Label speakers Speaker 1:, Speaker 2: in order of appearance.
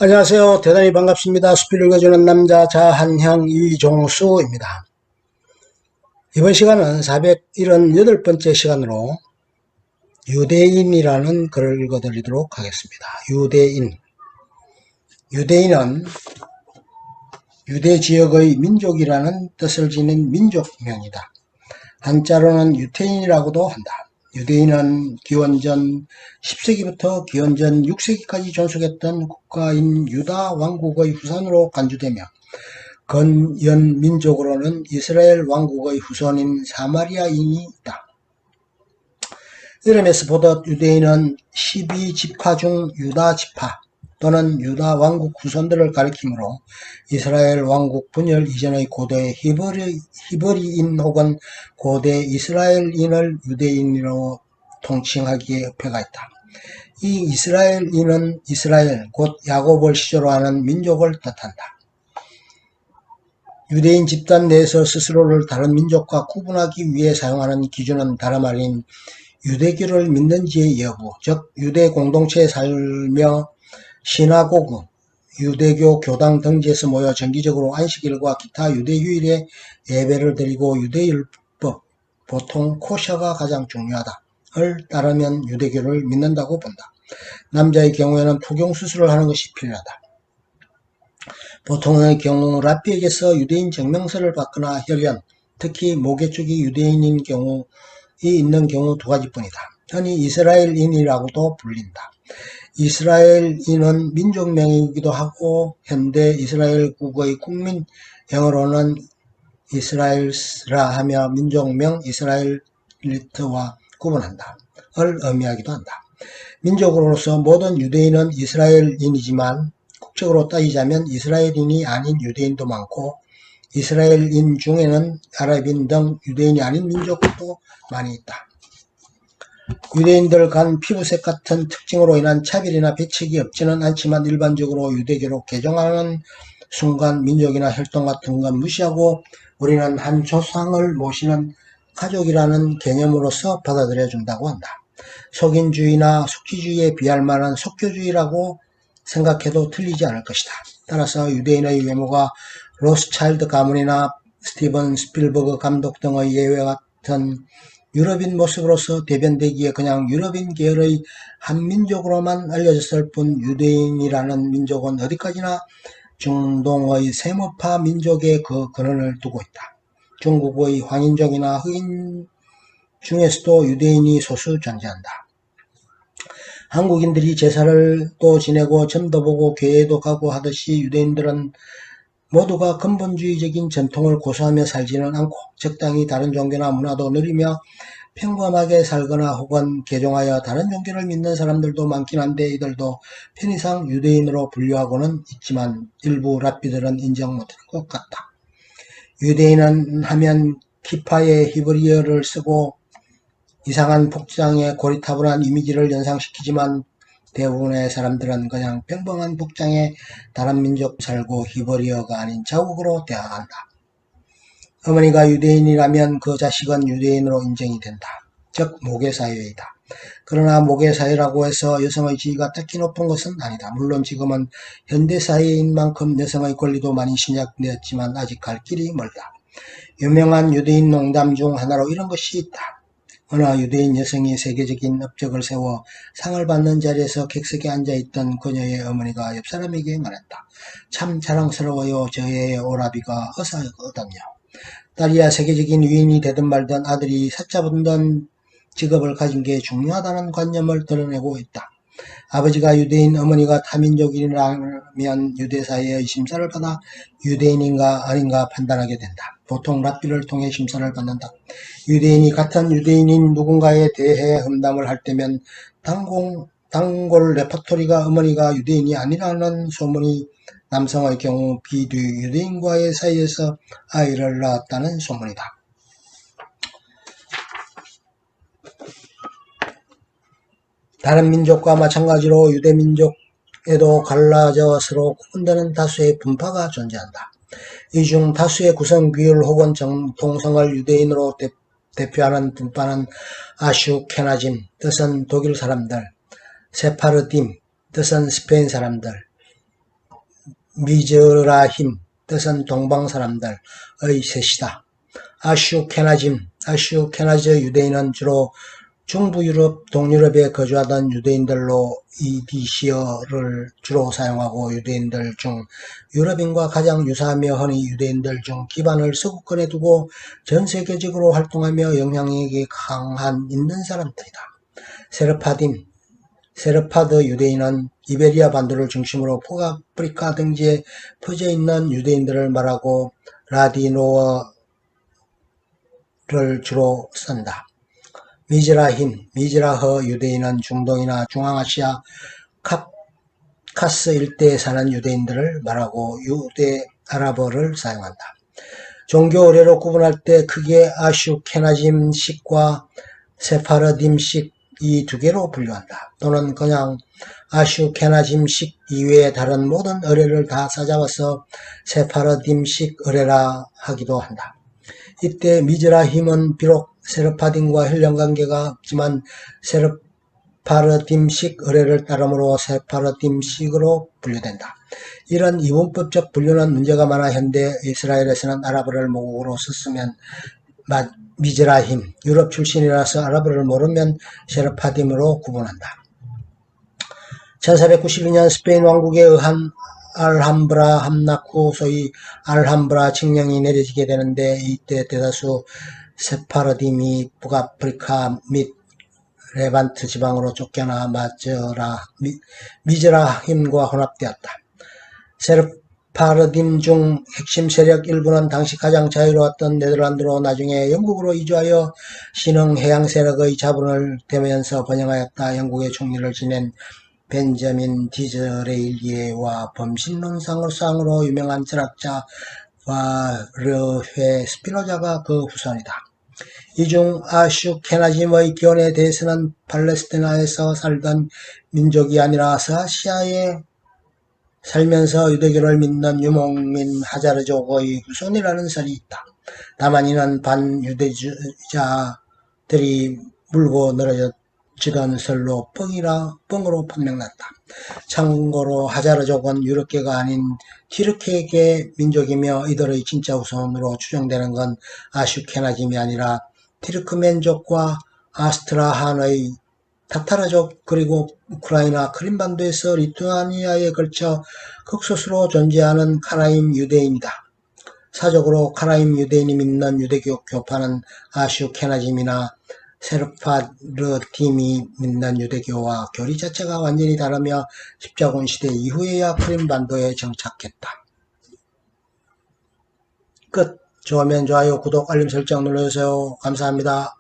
Speaker 1: 안녕하세요. 대단히 반갑습니다. 수필 읽어주는 남자 자한형 이종수입니다. 이번 시간은 478번째 시간으로 유대인이라는 글을 읽어드리도록 하겠습니다. 유대인은 유대 지역의 민족이라는 뜻을 지닌 민족명이다. 한자로는 유태인이라고도 한다. 유대인은 기원전 10세기부터 기원전 6세기까지 존속했던 국가인 유다 왕국의 후손으로 간주되며 건연민족으로는 이스라엘 왕국의 후손인 사마리아인이다. 이름에서 보듯 유대인은 12지파 중 유다 지파 또는 유다 왕국 후손들을 가리키므로 이스라엘 왕국 분열 이전의 고대 히브리인 혹은 고대 이스라엘인을 유대인으로 통칭하기에 어폐가 있다. 이 이스라엘인은 이스라엘 곧 야곱을 시조로 하는 민족을 뜻한다. 유대인 집단 내에서 스스로를 다른 민족과 구분하기 위해 사용하는 기준은 다름 아닌 유대교를 믿는지의 여부, 즉 유대 공동체에 살며 시나고그, 유대교 교당 등지에서 모여 정기적으로 안식일과 기타 유대휴일에 예배를 드리고 유대율법, 보통 코셔가 가장 중요하다를 따르면 유대교를 믿는다고 본다. 남자의 경우에는 포경수술을 하는 것이 필요하다. 보통의 경우 랍비에게서 유대인 증명서를 받거나 혈연, 특히 모개쪽이 유대인인 경우 있는 경우 두 가지뿐이다. 흔히 이스라엘인이라고도 불린다. 이스라엘인은 민족명이기도 하고 현대 이스라엘국의 국민 영어로는 이스라엘스라 하며 민족명 이스라엘리트와 구분한다. 을 의미하기도 한다. 민족으로서 모든 유대인은 이스라엘인이지만 국적으로 따지자면 이스라엘인이 아닌 유대인도 많고 이스라엘인 중에는 아랍인 등 유대인이 아닌 민족도 많이 있다. 유대인들 간 피부색 같은 특징으로 인한 차별이나 배척이 없지는 않지만 일반적으로 유대교로 개종하는 순간 민족이나 혈통 같은 건 무시하고 우리는 한 조상을 모시는 가족이라는 개념으로서 받아들여 준다고 한다. 속인주의나 속지주의에 비할 만한 속교주의라고 생각해도 틀리지 않을 것이다. 따라서 유대인의 외모가 로스차일드 가문이나 스티븐 스필버그 감독 등의 예외 같은 유럽인 모습으로서 대변되기에 그냥 유럽인 계열의 한 민족으로만 알려졌을 뿐 유대인이라는 민족은 어디까지나 중동의 세머파 민족의 그 근원을 두고 있다. 중국의 황인족이나 흑인 중에서도 유대인이 소수 존재한다. 한국인들이 제사를 또 지내고 점도 보고 교회도 가고 하듯이 유대인들은 모두가 근본주의적인 전통을 고수하며 살지는 않고 적당히 다른 종교나 문화도 누리며 평범하게 살거나 혹은 개종하여 다른 종교를 믿는 사람들도 많긴 한데 이들도 편의상 유대인으로 분류하고는 있지만 일부 랍비들은 인정 못할 것 같다. 유대인은 하면 키파에 히브리어를 쓰고 이상한 복장에 고리타분한 이미지를 연상시키지만 대부분의 사람들은 그냥 평범한 복장에 다른 민족 살고 히브리어가 아닌 자국으로 대항한다. 어머니가 유대인이라면 그 자식은 유대인으로 인정이 된다. 즉 모계사회이다. 그러나 모계사회라고 해서 여성의 지위가 특히 높은 것은 아니다. 물론 지금은 현대사회인 만큼 여성의 권리도 많이 신약되었지만 아직 갈 길이 멀다. 유명한 유대인 농담 중 하나로 이런 것이 있다. 어느 유대인 여성이 세계적인 업적을 세워 상을 받는 자리에서 객석에 앉아있던 그녀의 어머니가 옆 사람에게 말했다. 참 자랑스러워요. 저의 오라비가 의사거든요. 딸이야 세계적인 위인이 되든 말든 아들이 사자분던 직업을 가진 게 중요하다는 관념을 드러내고 있다. 아버지가 유대인, 어머니가 타민족인이라면 유대사회의 심사를 받아 유대인인가 아닌가 판단하게 된다. 보통 랍비를 통해 심사를 받는다. 유대인이 같은 유대인인 누군가에 대해 험담을 할 때면 단골 레퍼토리가 어머니가 유대인이 아니라는 소문이 남성의 경우 비두 유대인과의 사이에서 아이를 낳았다는 소문이다. 다른 민족과 마찬가지로 유대민족에도 갈라져 서로 구분되는 다수의 분파가 존재한다. 이 중 다수의 구성 비율 혹은 정통성을 유대인으로 대표하는 분파는 아슈케나짐, 뜻은 독일 사람들, 세파르딤, 뜻은 스페인 사람들, 미즈라힘, 뜻은 동방 사람들의 셋이다. 아슈케나즈 유대인은 주로 중부 유럽, 동유럽에 거주하던 유대인들로 이디시어를 주로 사용하고 유대인들 중 유럽인과 가장 유사하며 흔히 유대인들 중 기반을 서구권에 두고 전 세계적으로 활동하며 영향력이 강한 있는 사람들이다. 세르파드 유대인은 이베리아 반도를 중심으로 북아프리카 등지에 퍼져 있는 유대인들을 말하고 라디노어를 주로 쓴다. 미즈라흐 유대인은 중동이나 중앙아시아 카카스 일대에 사는 유대인들을 말하고 유대 아랍어를 사용한다. 종교 의례로 구분할 때 크게 아슈케나짐식과 세파르딤식 이 두 개로 분류한다. 또는 그냥 아슈케나짐식 이외의 다른 모든 의례를 다 싸잡아서 세파르딤식 의례라 하기도 한다. 이때 미즈라힘은 비록 세르파딤과 혈연관계가 없지만 세르파르딤식 의례를 따르므로 세파르딤식으로 분류된다. 이런 이분법적 분류는 문제가 많아 현대 이스라엘에서는 아랍어를 모국어로 썼으면 미즈라힘, 유럽 출신이라서 아랍어를 모르면 세르파딤으로 구분한다. 1492년 스페인 왕국에 의한 알함브라 함락 후 소위 알함브라 칙령이 내려지게 되는데 이때 대다수 세파르딤이 북아프리카 및 레반트 지방으로 쫓겨나 미즈라힘과 혼합되었다. 세르파르딤 중 핵심 세력 일부는 당시 가장 자유로웠던 네덜란드로 나중에 영국으로 이주하여 신흥 해양 세력의 자본을 대면서 번영하였다. 영국의 총리를 지낸 벤자민 디즈레일리와 범신론상으로 유명한 철학자 바르헤 스피노자가 그 후손이다. 이 중 아슈케나짐의 기원에 대해서는 팔레스티나에서 살던 민족이 아니라 서아시아에 살면서 유대교를 믿는 유목민 하자르족의 후손이라는 설이 있다. 다만 이는 반유대주의자들이 물고 늘어지던 설로 뻥으로 판명났다. 참고로 하자르족은 유럽계가 아닌 티르케계 민족이며 이들의 진짜 후손으로 추정되는 건 아슈케나짐이 아니라 티르크멘족과 아스트라한의 타타르족 그리고 우크라이나 크림반도에서 리투아니아에 걸쳐 극소수로 존재하는 카라임 유대인이다. 사적으로 카라임 유대인이 믿는 유대교 교파는 아슈케나짐이나 세르파르딤이 믿는 유대교와 교리 자체가 완전히 다르며 십자군 시대 이후에야 크림반도에 정착했다. 끝. 좋으면 좋아요, 구독, 알림 설정 눌러주세요. 감사합니다.